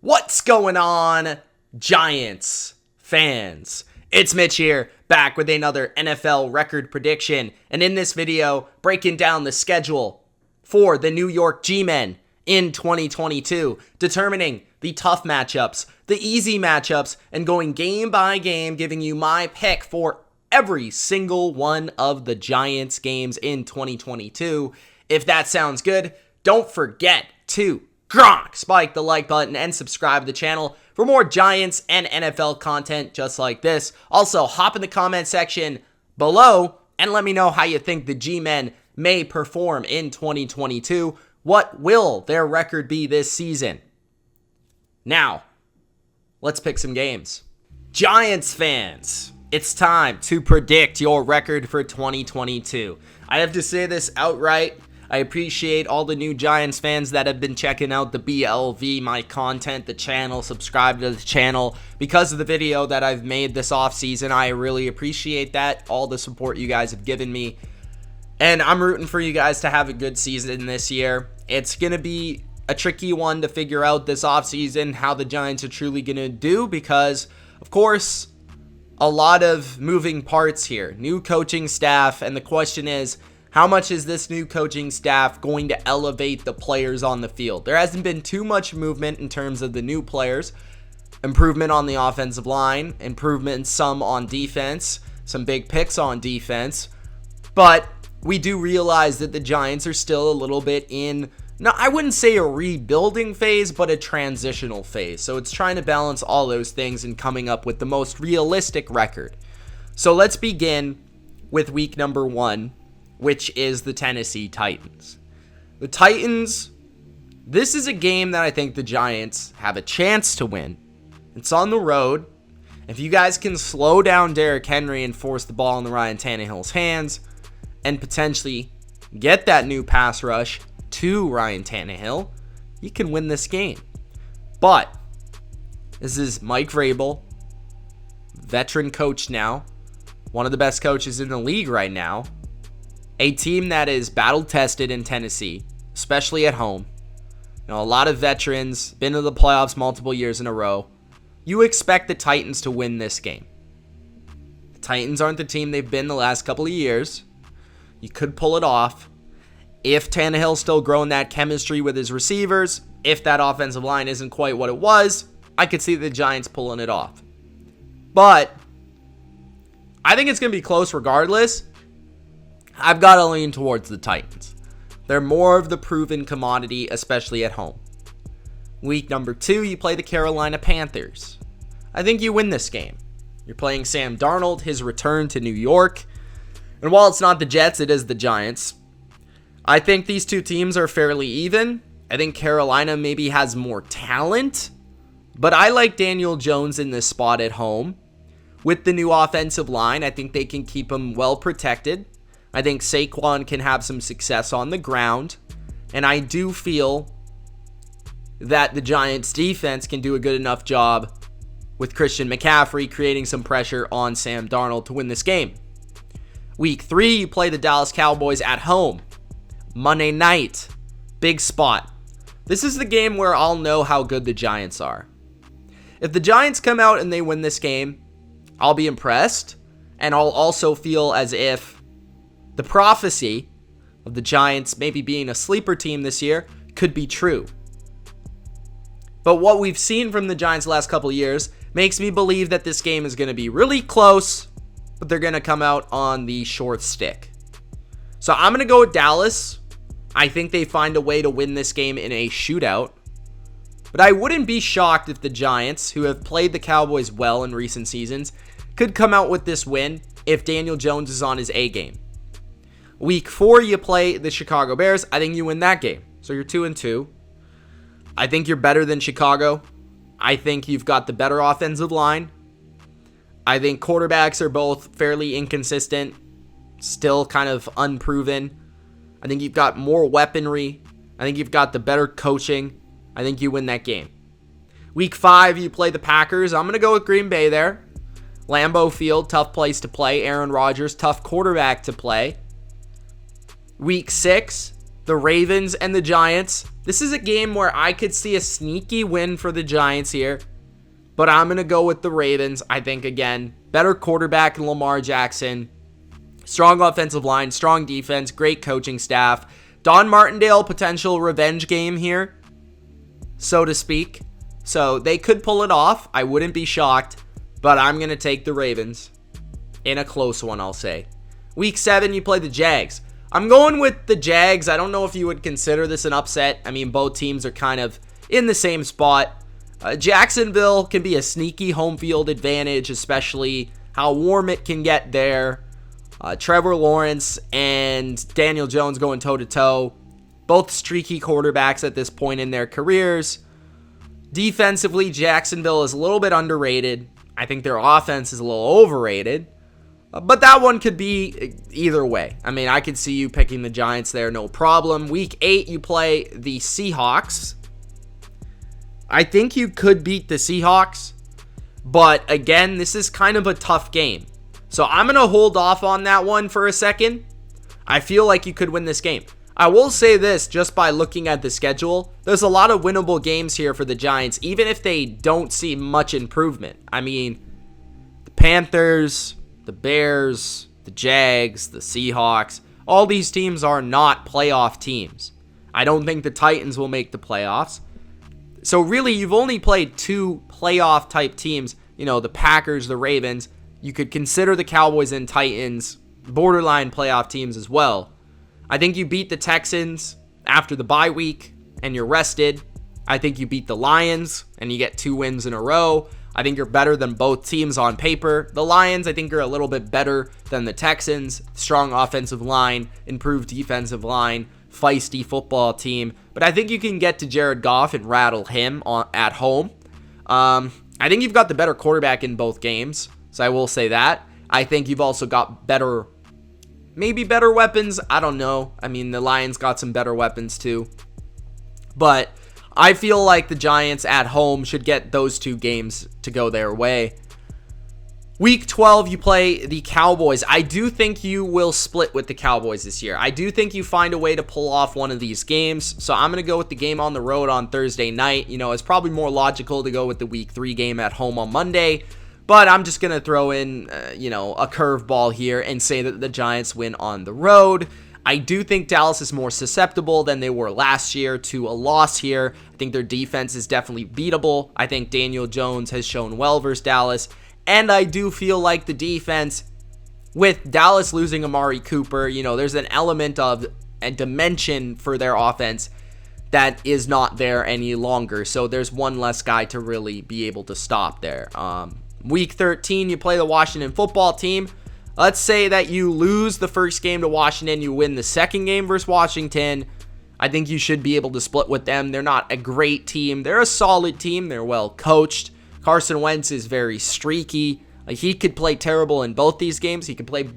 What's going on, Giants fans? It's Mitch here, back with another NFL record prediction, and in this video, breaking down the schedule for the New York G-Men in 2022, determining the tough matchups, the easy matchups, and going game by game, giving you my pick for every single one of the Giants games in 2022. If that sounds good, don't forget to spike the like button and subscribe to the channel for more Giants and NFL content just like this. Also, hop in the comment section below and let me know how you think the G-Men may perform in 2022. What will their record be this season? Now, let's pick some games. Giants fans, it's time to predict your record for 2022. I have to say this outright. I appreciate all the new Giants fans that have been checking out the BLV, my content, the channel, subscribe to the channel. Because of the video that I've made this offseason, I really appreciate that, all the support you guys have given me. And I'm rooting for you guys to have a good season this year. It's going to be a tricky one to figure out this offseason how the Giants are truly going to do because, of course, a lot of moving parts here. New coaching staff, and the question is, how much is this new coaching staff going to elevate the players on the field? There hasn't been too much movement in terms of the new players. Improvement on the offensive line, improvement some on defense, some big picks on defense. But we do realize that the Giants are still a little bit in, no, I wouldn't say a rebuilding phase, but a transitional phase. So it's trying to balance all those things and coming up with the most realistic record. So let's begin with week number 1. Which is the Tennessee Titans. The Titans, this is a game that I think the Giants have a chance to win. It's on the road. If you guys can slow down Derrick Henry and force the ball in Ryan Tannehill's hands and potentially get that new pass rush to Ryan Tannehill, you can win this game. But this is Mike Vrabel, veteran coach now, one of the best coaches in the league right now. A team that is battle-tested in Tennessee, especially at home. You know, a lot of veterans, been to the playoffs multiple years in a row. You expect the Titans to win this game. The Titans aren't the team they've been the last couple of years. You could pull it off. If Tannehill's still growing that chemistry with his receivers, if that offensive line isn't quite what it was, I could see the Giants pulling it off. But I think it's going to be close regardless. I've got to lean towards the Titans. They're more of the proven commodity, especially at home. Week number 2, you play the Carolina Panthers. I think you win this game. You're playing Sam Darnold, his return to New York. And while it's not the Jets, it is the Giants. I think these two teams are fairly even. I think Carolina maybe has more talent. But I like Daniel Jones in this spot at home. With the new offensive line, I think they can keep him well protected. I think Saquon can have some success on the ground. And I do feel that the Giants defense can do a good enough job with Christian McCaffrey creating some pressure on Sam Darnold to win this game. Week 3, you play the Dallas Cowboys at home. Monday night, big spot. This is the game where I'll know how good the Giants are. If the Giants come out and they win this game, I'll be impressed. And I'll also feel as if the prophecy of the Giants maybe being a sleeper team this year could be true. But what we've seen from the Giants the last couple of years makes me believe that this game is going to be really close, but they're going to come out on the short stick. So I'm going to go with Dallas. I think they find a way to win this game in a shootout. But I wouldn't be shocked if the Giants, who have played the Cowboys well in recent seasons, could come out with this win if Daniel Jones is on his A game. Week 4, you play the Chicago Bears. I think you win that game. So you're 2-2. I think you're better than Chicago. I think you've got the better offensive line. I think quarterbacks are both fairly inconsistent, still kind of unproven. I think you've got more weaponry. I think you've got the better coaching. I think you win that game. Week 5, you play the Packers. I'm going to go with Green Bay there. Lambeau Field, tough place to play. Aaron Rodgers, tough quarterback to play. Week 6, the Ravens and the Giants. This is a game where I could see a sneaky win for the Giants here, but I'm going to go with the Ravens. I think, again, better quarterback in Lamar Jackson, strong offensive line, strong defense, great coaching staff. Don Martindale, potential revenge game here, so to speak. So they could pull it off. I wouldn't be shocked, but I'm going to take the Ravens in a close one, I'll say. Week 7, you play the Jags. I'm going with the Jags. I don't know if you would consider this an upset. I mean, both teams are kind of in the same spot. Jacksonville can be a sneaky home field advantage, especially how warm it can get there. Trevor Lawrence and Daniel Jones going toe-to-toe. Both streaky quarterbacks at this point in their careers. Defensively, Jacksonville is a little bit underrated. I think their offense is a little overrated. But that one could be either way. I mean, I could see you picking the Giants there, no problem. Week 8, you play the Seahawks. I think you could beat the Seahawks. But again, this is kind of a tough game. So I'm going to hold off on that one for a second. I feel like you could win this game. I will say this, just by looking at the schedule, there's a lot of winnable games here for the Giants, even if they don't see much improvement. I mean, the Panthers, the Bears, the Jags, the Seahawks, all these teams are not playoff teams. I don't think the Titans will make the playoffs. So really, you've only played 2 playoff type teams, the Packers, the Ravens. You could consider the Cowboys and Titans borderline playoff teams as well. I think you beat the Texans after the bye week and you're rested. I think you beat the Lions and you get 2 wins in a row. I think you're better than both teams on paper. The Lions, I think, are a little bit better than the Texans. Strong offensive line, improved defensive line, feisty football team. But I think you can get to Jared Goff and rattle him at home. I think you've got the better quarterback in both games. So I will say that. I think you've also got maybe better weapons. I don't know. I mean, the Lions got some better weapons too. But I feel like the Giants at home should get those 2 games to go their way. Week 12, you play the Cowboys. I do think you will split with the Cowboys this year. I do think you find a way to pull off one of these games. So I'm going to go with the game on the road on Thursday night. It's probably more logical to go with the Week 3 game at home on Monday. But I'm just going to throw in, a curveball here and say that the Giants win on the road. I do think Dallas is more susceptible than they were last year to a loss here. I think their defense is definitely beatable. I think Daniel Jones has shown well versus Dallas. And I do feel like the defense, with Dallas losing Amari Cooper, there's an element of a dimension for their offense that is not there any longer. So there's one less guy to really be able to stop there. Week 13, you play the Washington football team. Let's say that you lose the first game to Washington, you win the second game versus Washington. I think you should be able to split with them. They're not a great team. They're a solid team. They're well coached. Carson Wentz is very streaky. He could play terrible in both these games. He could play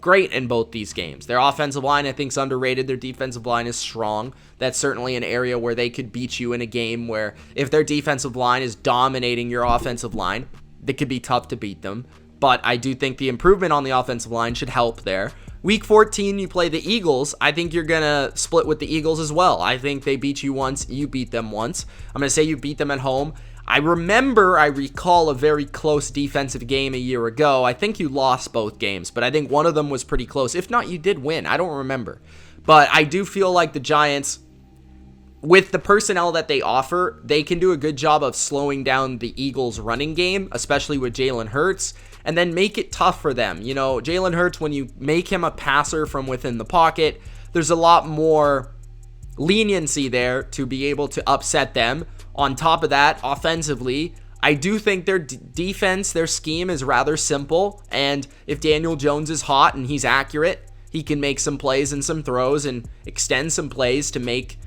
great in both these games. Their offensive line, I think, is underrated. Their defensive line is strong. That's certainly an area where they could beat you in a game where if their defensive line is dominating your offensive line, it could be tough to beat them. But I do think the improvement on the offensive line should help there. Week 14, you play the Eagles. I think you're going to split with the Eagles as well. I think they beat you once, you beat them once. I'm going to say you beat them at home. I recall a very close defensive game a year ago. I think you lost both games, but I think one of them was pretty close. If not, you did win. I don't remember. But I do feel like the Giants, with the personnel that they offer, they can do a good job of slowing down the Eagles' running game, especially with Jalen Hurts, and then make it tough for them. Jalen Hurts, when you make him a passer from within the pocket, there's a lot more leniency there to be able to upset them. On top of that, offensively, I do think their defense, their scheme is rather simple, and if Daniel Jones is hot and he's accurate, he can make some plays and some throws and extend some plays to make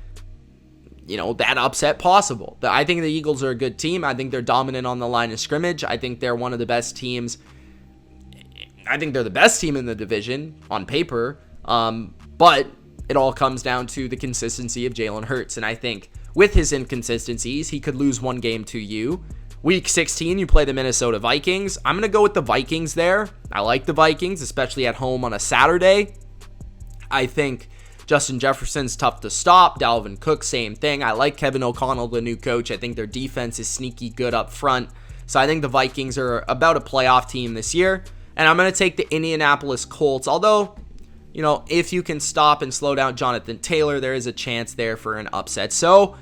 that upset possible. But I think the Eagles are a good team. I think they're dominant on the line of scrimmage. I think they're one of the best teams. I think they're the best team in the division on paper. But it all comes down to the consistency of Jalen Hurts. And I think with his inconsistencies, he could lose one game to you. Week 16, you play the Minnesota Vikings. I'm going to go with the Vikings there. I like the Vikings, especially at home on a Saturday. I think Justin Jefferson's tough to stop. Dalvin Cook, same thing. I like Kevin O'Connell, the new coach. I think their defense is sneaky good up front. So I think the Vikings are about a playoff team this year. And I'm going to take the Indianapolis Colts. Although, if you can stop and slow down Jonathan Taylor, there is a chance there for an upset. So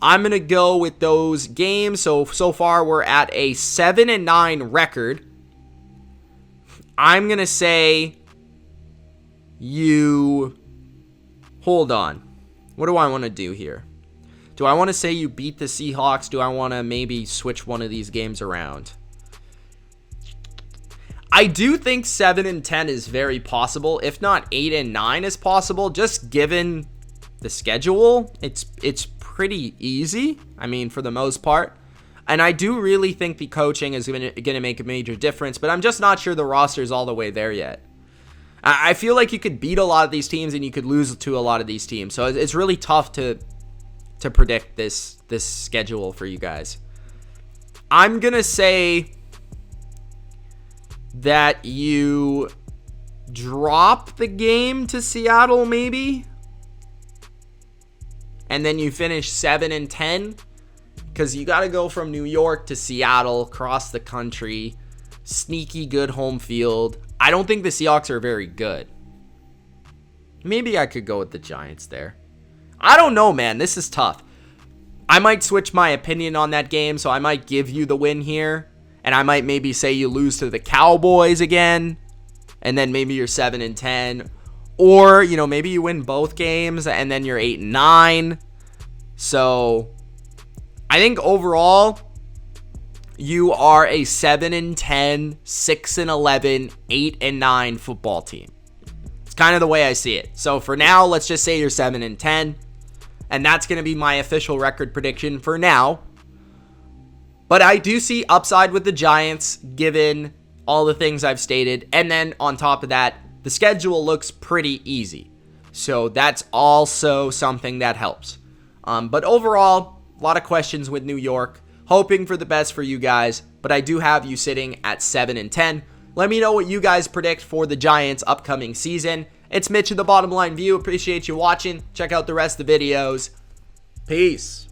I'm going to go with those games. So far we're at a 7-9 record. I'm going to say hold on. What do I want to do here? Do I want to say you beat the Seahawks? Do I want to maybe switch one of these games around? I do think 7-10 is very possible. If not 8-9 is possible, just given the schedule. It's pretty easy, for the most part. And I do really think the coaching is going to make a major difference, but I'm just not sure the roster is all the way there yet. I feel like you could beat a lot of these teams and you could lose to a lot of these teams. So it's really tough to predict this schedule for you guys. I'm going to say that you drop the game to Seattle maybe. And then you finish 7-10. Because you got to go from New York to Seattle, across the country. Sneaky good home field. I don't think the Seahawks are very good. Maybe I could go with the Giants there. I don't know, man. This is tough. I might switch my opinion on that game, so I might give you the win here. And I might maybe say you lose to the Cowboys again. And then maybe you're 7-10. Or, maybe you win both games and then you're 8-9. So I think overall, you are a 7-10, 6-11, 8-9 football team. It's kind of the way I see it. So for now, let's just say you're 7-10. And that's going to be my official record prediction for now. But I do see upside with the Giants, given all the things I've stated. And then on top of that, the schedule looks pretty easy. So that's also something that helps. But overall, a lot of questions with New York. Hoping for the best for you guys, but I do have you sitting at 7-10. Let me know what you guys predict for the Giants' upcoming season. It's Mitch of The Bottom Line View. Appreciate you watching. Check out the rest of the videos. Peace.